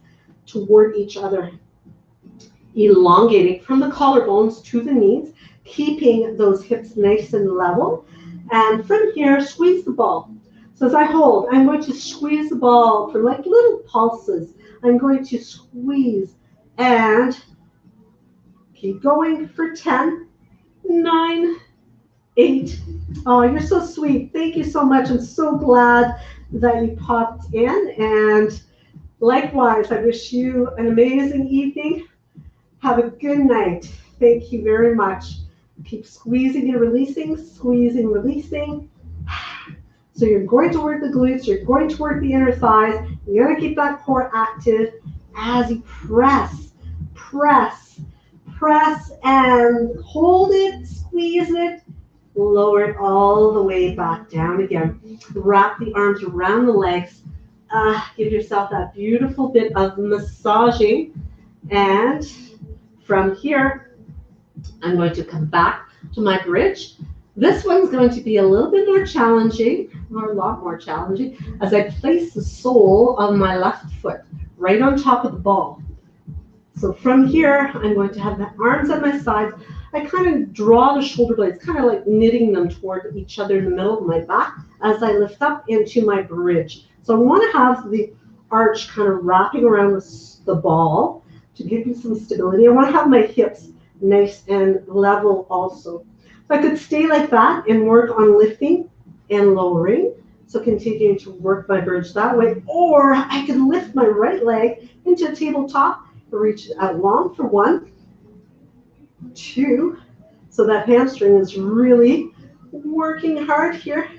S2: toward each other, elongating from the collarbones to the knees, keeping those hips nice and level. And from here, squeeze the ball. So as I hold, I'm going to squeeze the ball for like little pulses. I'm going to squeeze and keep going for 10, 9, 8. Oh, you're so sweet. Thank you so much. I'm so glad that you popped in. And likewise, I wish you an amazing evening. Have a good night. Thank you very much. Keep squeezing and releasing, squeezing, releasing. So you're going to work the glutes, you're going to work the inner thighs. You're going to keep that core active as you press, press, press, and hold it, squeeze it, lower it all the way back down again. Wrap the arms around the legs. Give yourself that beautiful bit of massaging. And from here, I'm going to come back to my bridge. This one's going to be a little bit more challenging, or a lot more challenging, as I place the sole of my left foot right on top of the ball. So from here, I'm going to have the arms at my sides. I kind of draw the shoulder blades, kind of like knitting them toward each other in the middle of my back as I lift up into my bridge. So I want to have the arch kind of wrapping around the ball to give you some stability. I want to have my hips nice and level also. So I could stay like that and work on lifting and lowering. So continuing to work my bridge that way. Or I could lift my right leg into a tabletop, reach it out long for 1, 2. So that hamstring is really working hard here.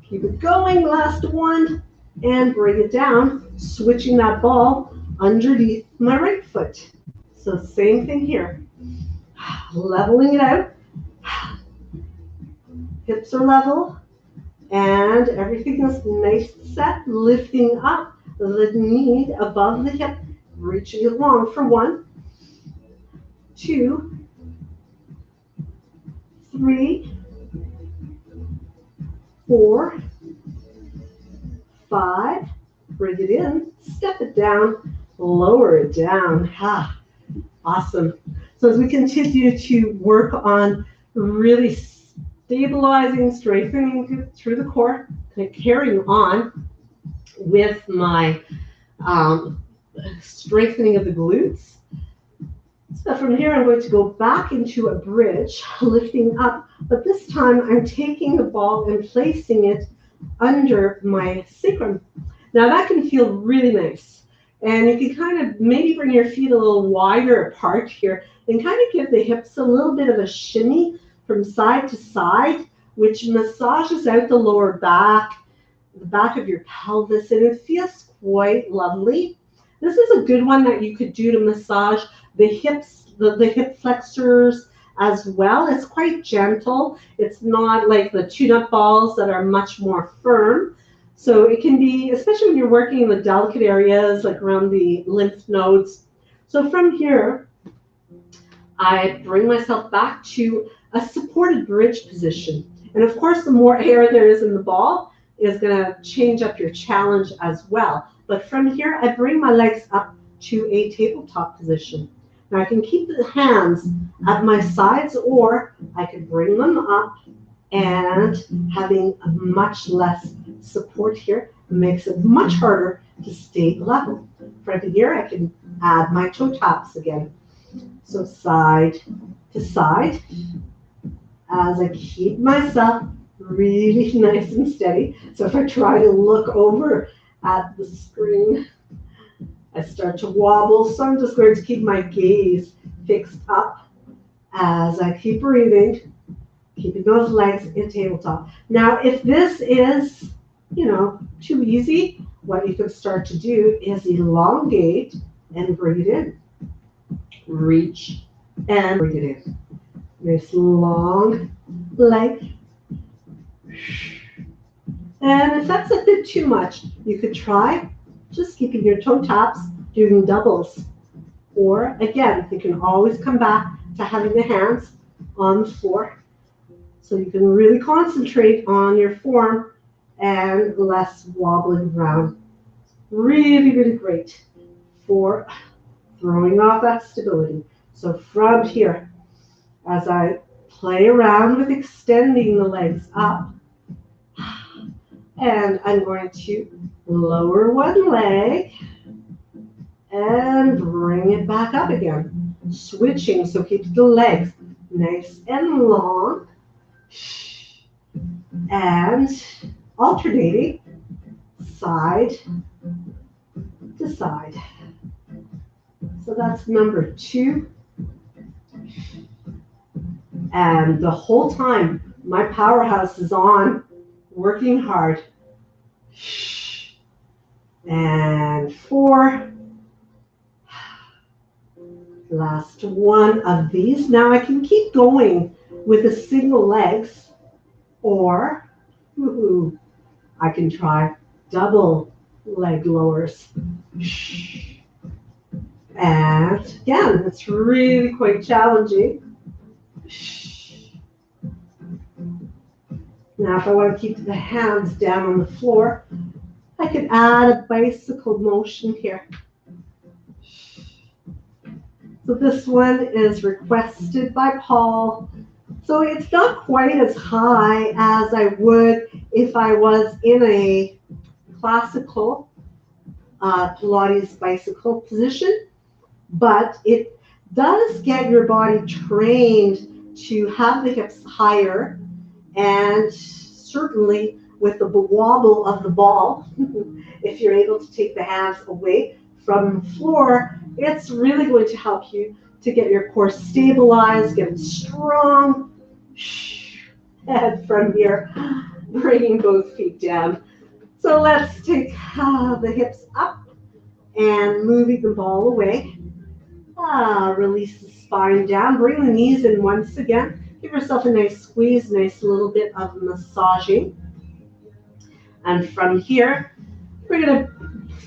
S2: Keep it going, last one, and bring it down, switching that ball underneath my right foot. So same thing here. Leveling it out. Hips are level, and everything is nice and set, lifting up the knee above the hip, reaching it long for 1, 2, 3, 4, 5, bring it in, step it down, lower it down. Awesome. So as we continue to work on really stabilizing, strengthening through the core, carrying on with my strengthening of the glutes. So from here, I'm going to go back into a bridge, lifting up, but this time I'm taking the ball and placing it under my sacrum. Now that can feel really nice. And you can kind of maybe bring your feet a little wider apart here and kind of give the hips a little bit of a shimmy from side to side, which massages out the lower back, the back of your pelvis, and it feels quite lovely. This is a good one that you could do to massage the hips, the hip flexors as well. It's quite gentle. It's not like the tune-up balls that are much more firm. So it can be, especially when you're working in the delicate areas like around the lymph nodes. So from here, I bring myself back to a supported bridge position. And of course, the more air there is in the ball is going to change up your challenge as well. But from here, I bring my legs up to a tabletop position. Now I can keep the hands at my sides, or I could bring them up, and having much less support here makes it much harder to stay level. From here, I can add my toe taps again. So side to side, as I keep myself really nice and steady. So if I try to look over at the screen, I start to wobble. So I'm just going to keep my gaze fixed up as I keep breathing, keeping those legs in tabletop. Now, if this is, too easy, what you can start to do is elongate and bring it in. Reach and bring it in. Nice long leg. And if that's a bit too much, you could try just keeping your toe taps, doing doubles. Or again, you can always come back to having the hands on the floor. So you can really concentrate on your form and less wobbling around. Really, really great for throwing off that stability. So from here, as I play around with extending the legs up, and I'm going to lower one leg and bring it back up again. Switching, so keep the legs nice and long, and alternating side to side. So that's number 2. And the whole time, my powerhouse is on, working hard. And 4. Last one of these. Now I can keep going with the single legs, or I can try double leg lowers. And again, it's really quite challenging. Now, if I want to keep the hands down on the floor, I could add a bicycle motion here. So this one is requested by Paul. So it's not quite as high as I would if I was in a classical Pilates bicycle position, but it does get your body trained to have the hips higher, and certainly with the wobble of the ball, if you're able to take the hands away from the floor, it's really going to help you to get your core stabilized, get it strong. And from here, bringing both feet down. So let's take the hips up and moving the ball away. Release the spine down. Bring the knees in once again. Give yourself a nice squeeze, nice little bit of massaging. And from here, we're going to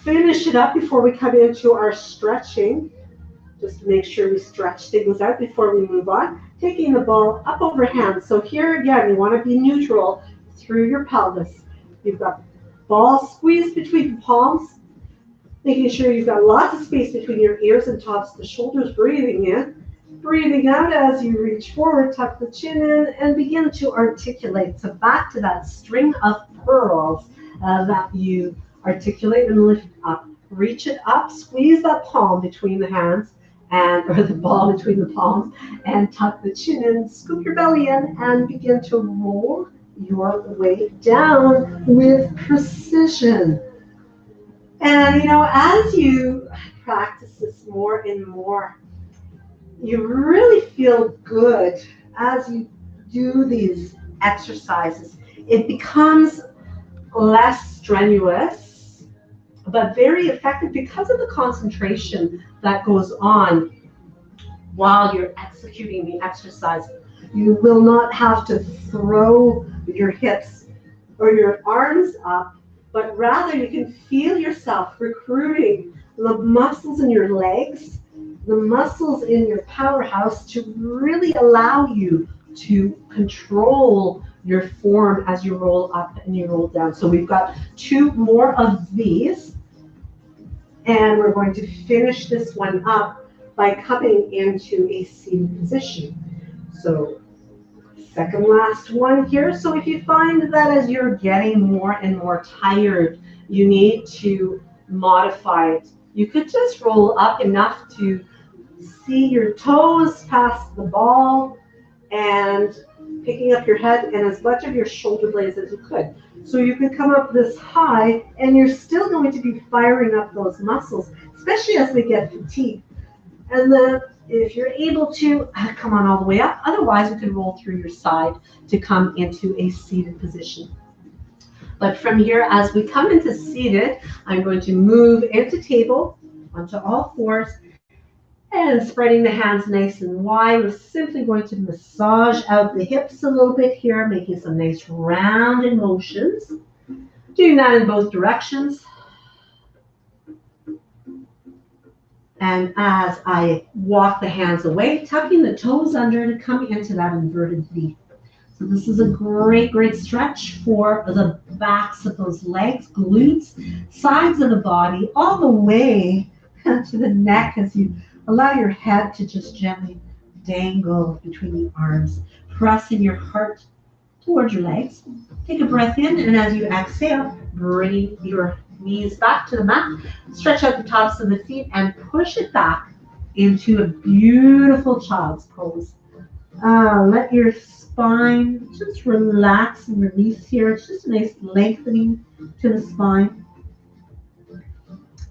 S2: finish it up before we come into our stretching. Just to make sure we stretch things out before we move on. Taking the ball up overhand. So here again, you want to be neutral through your pelvis. You've got ball squeezed between the palms. Making sure you've got lots of space between your ears and tops of the shoulders, breathing in. Breathing out as you reach forward, tuck the chin in, and begin to articulate. So back to that string of pearls that you articulate and lift up. Reach it up, squeeze that palm between the hands, or the ball between the palms, and tuck the chin in, scoop your belly in, and begin to roll your way down with precision. And as you practice this more and more, you really feel good as you do these exercises. It becomes less strenuous, but very effective because of the concentration that goes on while you're executing the exercise. You will not have to throw your hips or your arms up, but rather you can feel yourself recruiting the muscles in your legs, the muscles in your powerhouse to really allow you to control your form as you roll up and you roll down. So we've got 2 more of these, and we're going to finish this one up by coming into a seated position. So second last one here. So if you find that as you're getting more and more tired, you need to modify it. You could just roll up enough to see your toes past the ball and picking up your head and as much of your shoulder blades as you could. So you can come up this high and you're still going to be firing up those muscles, especially as they get fatigued. And then if you're able to, come on all the way up. Otherwise, you can roll through your side to come into a seated position. But from here, as we come into seated, I'm going to move into table, onto all fours, and spreading the hands nice and wide. We're simply going to massage out the hips a little bit here, making some nice rounded motions. Doing that in both directions. And as I walk the hands away, tucking the toes under to come into that inverted V. So this is a great, great stretch for the backs of those legs, glutes, sides of the body, all the way to the neck as you allow your head to just gently dangle between the arms, pressing your heart towards your legs. Take a breath in, and as you exhale, bring your knees back to the mat, stretch out the tops of the feet, and push it back into a beautiful child's pose. Let your spine just relax and release here. It's just a nice lengthening to the spine.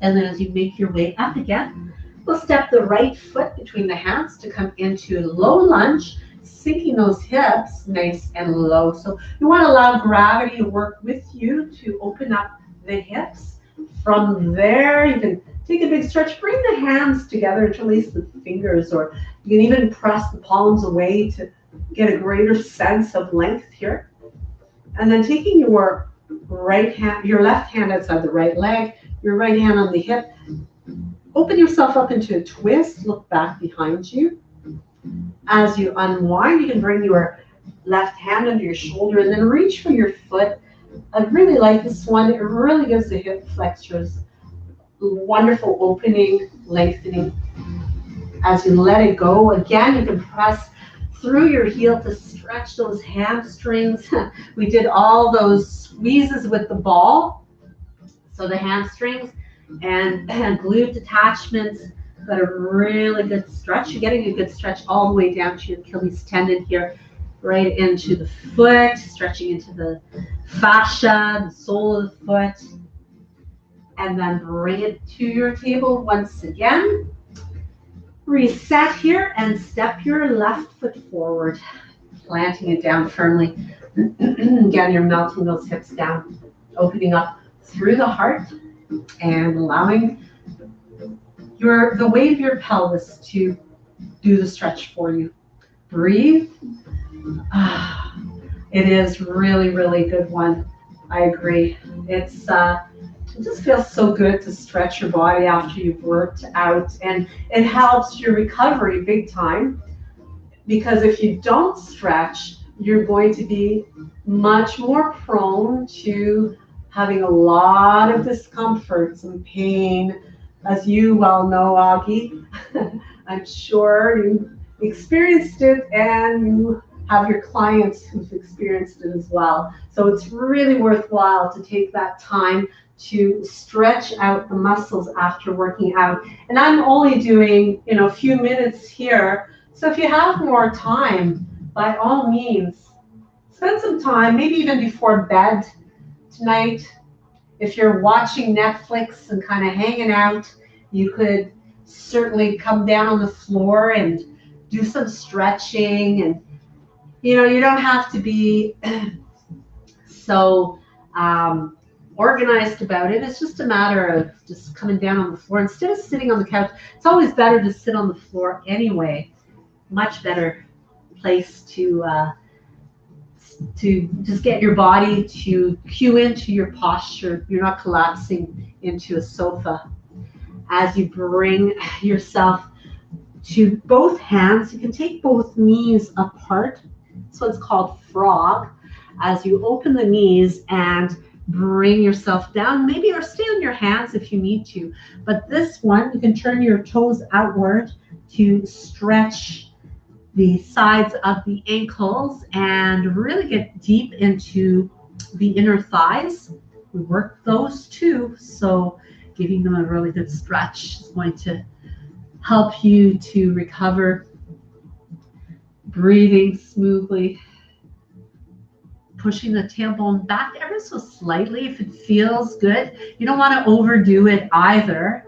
S2: And then as you make your way up again, we'll step the right foot between the hands to come into low lunge, sinking those hips nice and low. So you want to allow gravity to work with you to open up the hips. From there, you can take a big stretch, bring the hands together, interlace the fingers, or you can even press the palms away to get a greater sense of length here. And then taking your right hand, your left hand outside the right leg, your right hand on the hip, open yourself up into a twist, look back behind you. As you unwind, you can bring your left hand under your shoulder and then reach for your foot. I really like this one. It really gives the hip flexors wonderful opening, lengthening. As you let it go, again, you can press through your heel to stretch those hamstrings. We did all those squeezes with the ball. So the hamstrings and glute attachments got a really good stretch. You're getting a good stretch all the way down to your Achilles tendon here, right into the foot, stretching into the fascia, the sole of the foot. And then bring it to your table once again. Reset here and step your left foot forward, planting it down firmly. Again, you're melting those hips down, opening up through the heart and allowing the weight of your pelvis to do the stretch for you. Breathe. It is really, really good one. I agree. It just feels so good to stretch your body after you've worked out, and it helps your recovery big time, because if you don't stretch, you're going to be much more prone to having a lot of discomfort, some pain, as you well know, Augie. I'm sure you experienced it, and you have your clients who've experienced it as well. So it's really worthwhile to take that time to stretch out the muscles after working out. And I'm only doing, a few minutes here. So if you have more time, by all means, spend some time, maybe even before bed tonight. If you're watching Netflix and kind of hanging out, you could certainly come down on the floor and do some stretching. And, you don't have to be so organized about it. It's just a matter of just coming down on the floor instead of sitting on the couch. It's always better to sit on the floor anyway. Much better place to just get your body to cue into your posture. You're not collapsing into a sofa. As you bring yourself to both hands, you can take both knees apart. This one's called frog. As you open the knees and bring yourself down, maybe, or stay on your hands if you need to. But this one, you can turn your toes outward to stretch the sides of the ankles and really get deep into the inner thighs. We work those too, so giving them a really good stretch is going to help you to recover. Breathing smoothly, pushing the tailbone back ever so slightly if it feels good. You don't want to overdo it either.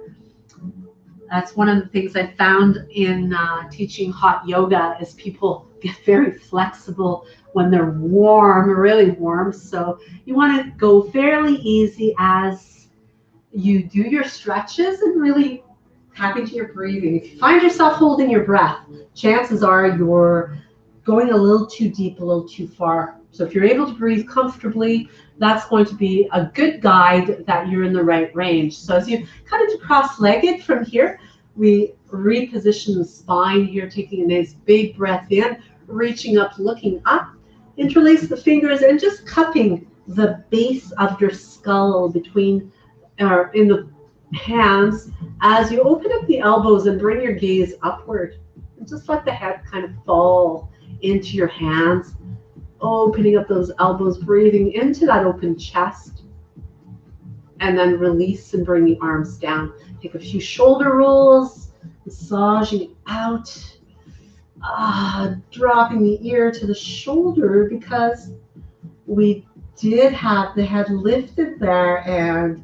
S2: That's one of the things I found in teaching hot yoga is people get very flexible when they're warm, really warm. So you want to go fairly easy as you do your stretches and really tap into your breathing. If you find yourself holding your breath, chances are you're going a little too deep, a little too far. So if you're able to breathe comfortably, that's going to be a good guide that you're in the right range. So as you come into cross-legged from here, we reposition the spine here, taking a nice big breath in, reaching up, looking up, interlace the fingers, and just cupping the base of your skull between in the hands as you open up the elbows and bring your gaze upward. And just let the head kind of fall into your hands, opening up those elbows, breathing into that open chest, and then release and bring the arms down. Take a few shoulder rolls, massaging out, dropping the ear to the shoulder because we did have the head lifted there. And,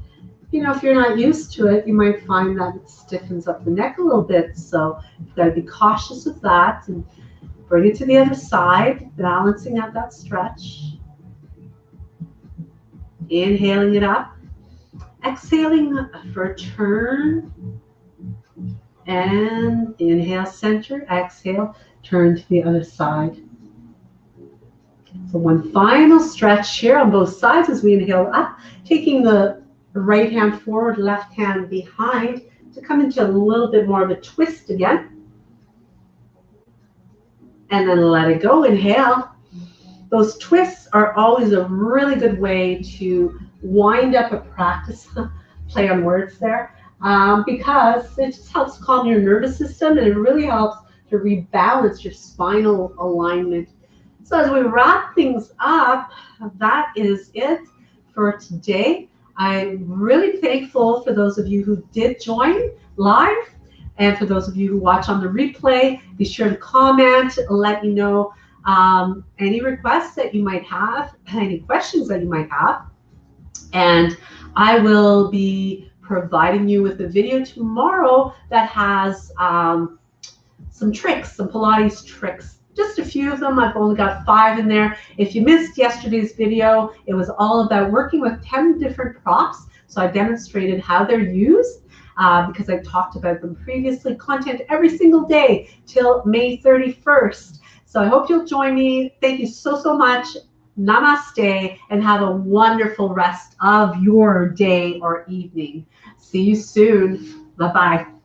S2: if you're not used to it, you might find that it stiffens up the neck a little bit. So you've got to be cautious of that and bring it to the other side, balancing out that stretch. Inhaling it up. Exhaling for a turn. And inhale, center. Exhale, turn to the other side. So one final stretch here on both sides as we inhale up, taking the right hand forward, left hand behind to come into a little bit more of a twist again. And then let it go. Inhale. Those twists are always a really good way to wind up a practice, play on words there, because it just helps calm your nervous system and it really helps to rebalance your spinal alignment. So as we wrap things up, that is it for today. I'm really thankful for those of you who did join live, and for those of you who watch on the replay. Be sure to comment, let me know any requests that you might have, any questions that you might have. And I will be providing you with a video tomorrow that has some tricks, some Pilates tricks. Just a few of them. I've only got 5 in there. If you missed yesterday's video, it was all about working with 10 different props. So I demonstrated how they're used because I talked about them previously. Content every single day till May 31st. So I hope you'll join me. Thank you so, so much. Namaste, and have a wonderful rest of your day or evening. See you soon. Bye-bye.